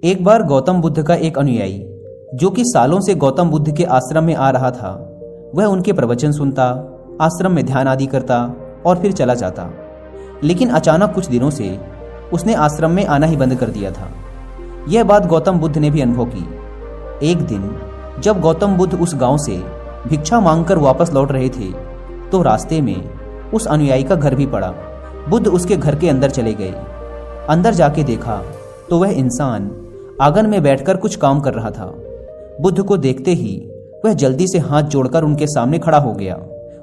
एक बार गौतम बुद्ध का एक अनुयायी जो कि सालों से गौतम बुद्ध के आश्रम में आ रहा था, वह उनके प्रवचन सुनता, आश्रम में ध्यान आदि करता और फिर चला जाता। लेकिन अचानक कुछ दिनों से उसने आश्रम में आना ही बंद कर दिया था। यह बात गौतम बुद्ध ने भी अनुभव की। एक दिन जब गौतम बुद्ध उस गांव से भिक्षा मांगकर वापस लौट रहे थे तो रास्ते में उस अनुयायी का घर भी पड़ा। बुद्ध उसके घर के अंदर चले गए। अंदर जाके देखा तो वह इंसान आंगन में बैठकर कुछ काम कर रहा था। बुद्ध को देखते ही वह जल्दी से हाथ जोड़कर उनके सामने खड़ा हो गया।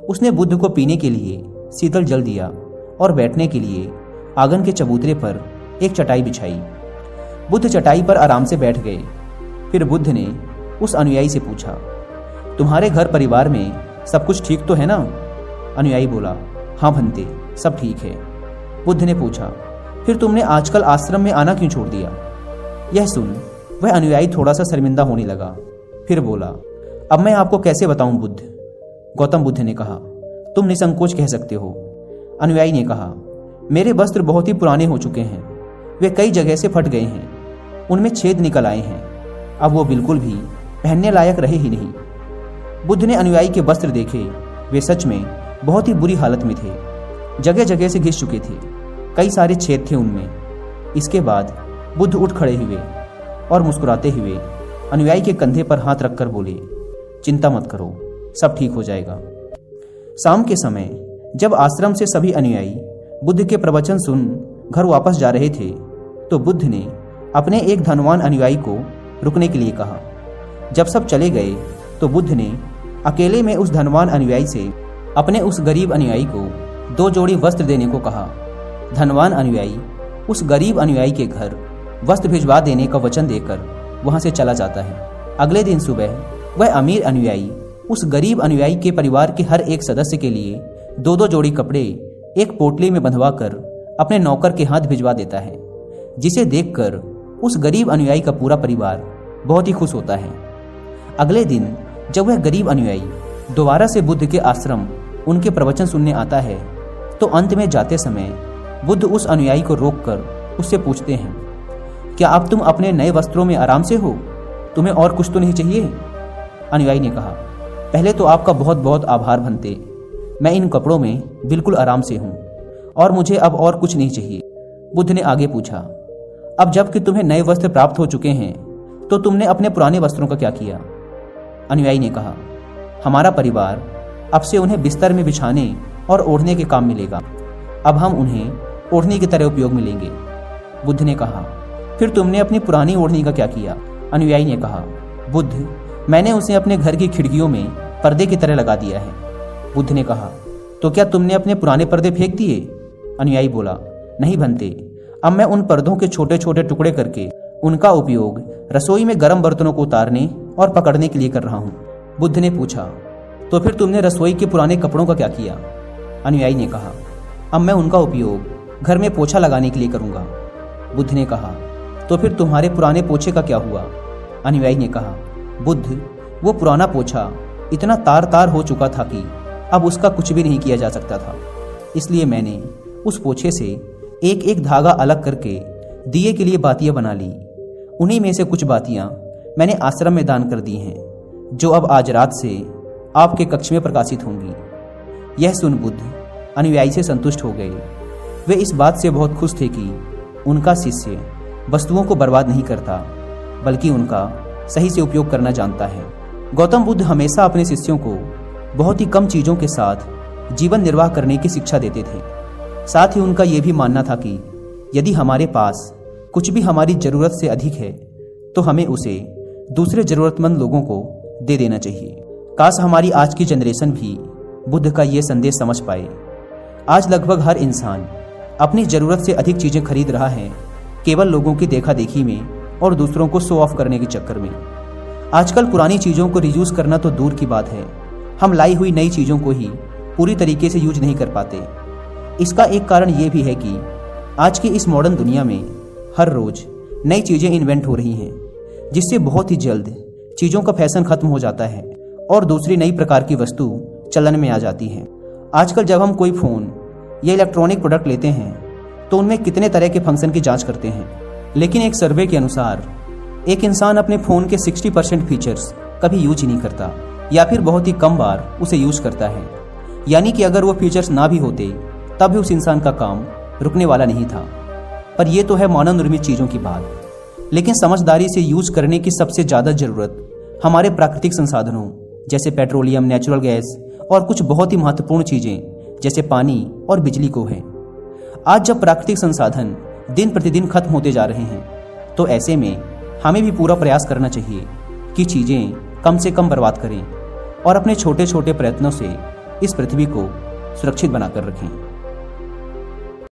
उसने बुद्ध को पीने के लिए शीतल जल दिया और बैठने के लिए आंगन के चबूतरे पर एक चटाई बिछाई। बुद्ध चटाई पर आराम से बैठ गए। फिर बुद्ध ने उस अनुयायी से पूछा, तुम्हारे घर परिवार में सब कुछ ठीक तो है ना? अनुयायी बोला, हाँ भंते, सब ठीक है। बुद्ध ने पूछा, फिर तुमने आजकल आश्रम में आना क्यों छोड़ दिया? यह सुन वह अनुयायी थोड़ा सा शर्मिंदा होने लगा। फिर बोला, अब मैं आपको कैसे बताऊं बुद्ध? गौतम बुद्ध ने कहा, तुम निसंकोच कह सकते हो। अनुयायी ने कहा, मेरे वस्त्र बहुत ही पुराने हो चुके हैं, वे कई जगह से फट गए हैं, उनमें छेद निकल आए हैं, अब वो बिल्कुल भी पहनने लायक रहे ही नहीं। बुद्ध ने अनुयायी के वस्त्र देखे, वे सच में बहुत ही बुरी हालत में थे, जगह जगह से घिस चुके थे, कई सारे छेद थे उनमें। इसके बाद बुद्ध उठ खड़े हुए और मुस्कुराते हुए अनुयायी के कंधे पर हाथ रखकर बोले, चिंता मत करो, सब ठीक हो जाएगा। शाम के समय जब आश्रम से सभी अनुयायी बुद्ध के प्रवचन सुन घर वापस जा रहे थे तो बुद्ध ने अपने एक धनवान अनुयायी को रुकने के लिए कहा। जब सब चले गए तो बुद्ध ने अकेले में उस धनवान अनुयायी से अपने उस गरीब अनुयायी को 2 जोड़ी वस्त्र देने को कहा। धनवान अनुयायी उस गरीब अनुयायी के घर वस्त्र भिजवा देने का वचन देकर वहां से चला जाता है। अगले दिन सुबह वह अमीर अनुयायी उस गरीब अनुयायी के परिवार के हर एक सदस्य के लिए 2-2 जोड़ी कपड़े एक पोटली में बंधवाकर अपने नौकर के हाथ भिजवा देता है, जिसे देखकर उस गरीब अनुयायी का पूरा परिवार बहुत ही खुश होता है। अगले दिन जब वह गरीब अनुयायी दोबारा से बुद्ध के आश्रम उनके प्रवचन सुनने आता है तो अंत में जाते समय बुद्ध उस अनुयायी को रोककर उससे पूछते हैं, क्या अब तुम अपने नए वस्त्रों में आराम से हो? तुम्हें और कुछ तो नहीं चाहिए? अनुयायी ने कहा, पहले तो आपका बहुत बहुत आभार भंते, मैं इन कपड़ों में बिल्कुल आराम से हूँ और मुझे अब और कुछ नहीं चाहिए। बुद्ध ने आगे पूछा, अब जबकि तुम्हें नए वस्त्र प्राप्त हो चुके हैं तो तुमने अपने पुराने वस्त्रों का क्या किया? अनुयायी ने कहा, हमारा परिवार अब से उन्हें बिस्तर में बिछाने और ओढ़ने के काम मिलेगा, अब हम उन्हें ओढ़नी की तरह उपयोग में लेंगे। बुद्ध ने कहा, फिर तुमने अपनी पुरानी ओढ़नी का क्या किया? अनुयायी ने कहा, बुद्ध, मैंने उसे अपने घर की खिड़कियों में पर्दे की तरह लगा दिया है। बुद्ध ने कहा, तो क्या तुमने अपने पुराने पर्दे फेंक दिए? अनुयायी बोला, नहीं भंते, अब मैं उन पर्दों के छोटे छोटे टुकड़े करके उनका उपयोग रसोई में गर्म बर्तनों को उतारने और पकड़ने के लिए कर रहा हूँ। बुद्ध ने पूछा, तो फिर तुमने रसोई के पुराने कपड़ों का क्या किया? अनुयायी ने कहा, अब मैं उनका उपयोग घर में पोछा लगाने के लिए करूंगा। बुद्ध ने कहा, तो फिर तुम्हारे पुराने पोछे का क्या हुआ? अनुयायी ने कहा, बुद्ध, वो पुराना पोछा इतना तार तार हो चुका था कि अब उसका कुछ भी नहीं किया जा सकता था, इसलिए मैंने उस पोछे से एक एक धागा अलग करके दिए के लिए बातियां बना ली। उन्हीं में से कुछ बातियां मैंने आश्रम में दान कर दी हैं, जो अब आज रात से आपके कक्ष में प्रकाशित होंगी। यह सुन बुद्ध अनुयायी से संतुष्ट हो गए। वे इस बात से बहुत खुश थे कि उनका शिष्य वस्तुओं को बर्बाद नहीं करता, बल्कि उनका सही से उपयोग करना जानता है। गौतम बुद्ध हमेशा अपने शिष्यों को बहुत ही कम चीज़ों के साथ जीवन निर्वाह करने की शिक्षा देते थे। साथ ही उनका यह भी मानना था कि यदि हमारे पास कुछ भी हमारी ज़रूरत से अधिक है तो हमें उसे दूसरे ज़रूरतमंद लोगों को दे देना चाहिए। काश हमारी आज की जनरेशन भी बुद्ध का ये संदेश समझ पाए। आज लगभग हर इंसान अपनी ज़रूरत से अधिक चीज़ें खरीद रहा है, केवल लोगों की देखा देखी में और दूसरों को शो ऑफ करने के चक्कर में। आजकल पुरानी चीज़ों को रीयूज़ करना तो दूर की बात है, हम लाई हुई नई चीज़ों को ही पूरी तरीके से यूज नहीं कर पाते। इसका एक कारण ये भी है कि आज की इस मॉडर्न दुनिया में हर रोज़ नई चीज़ें इन्वेंट हो रही हैं, जिससे बहुत ही जल्द चीज़ों का फैशन खत्म हो जाता है और दूसरी नई प्रकार की वस्तु चलन में आ जाती है। आजकल जब हम कोई फ़ोन या इलेक्ट्रॉनिक प्रोडक्ट लेते हैं तो उनमें कितने तरह के फंक्शन की जांच करते हैं, लेकिन एक सर्वे के अनुसार एक इंसान अपने फ़ोन के 60% फीचर्स कभी यूज ही नहीं करता या फिर बहुत ही कम बार उसे यूज करता है। यानी कि अगर वो फीचर्स ना भी होते तब भी उस इंसान का काम रुकने वाला नहीं था। पर यह तो है मानव निर्मित चीज़ों की बात, लेकिन समझदारी से यूज करने की सबसे ज़्यादा ज़रूरत हमारे प्राकृतिक संसाधनों जैसे पेट्रोलियम, नेचुरल गैस और कुछ बहुत ही महत्वपूर्ण चीज़ें जैसे पानी और बिजली को है। आज जब प्राकृतिक संसाधन दिन प्रतिदिन खत्म होते जा रहे हैं, तो ऐसे में हमें भी पूरा प्रयास करना चाहिए कि चीज़ें कम से कम बर्बाद करें और अपने छोटे छोटे प्रयत्नों से इस पृथ्वी को सुरक्षित बनाकर रखें।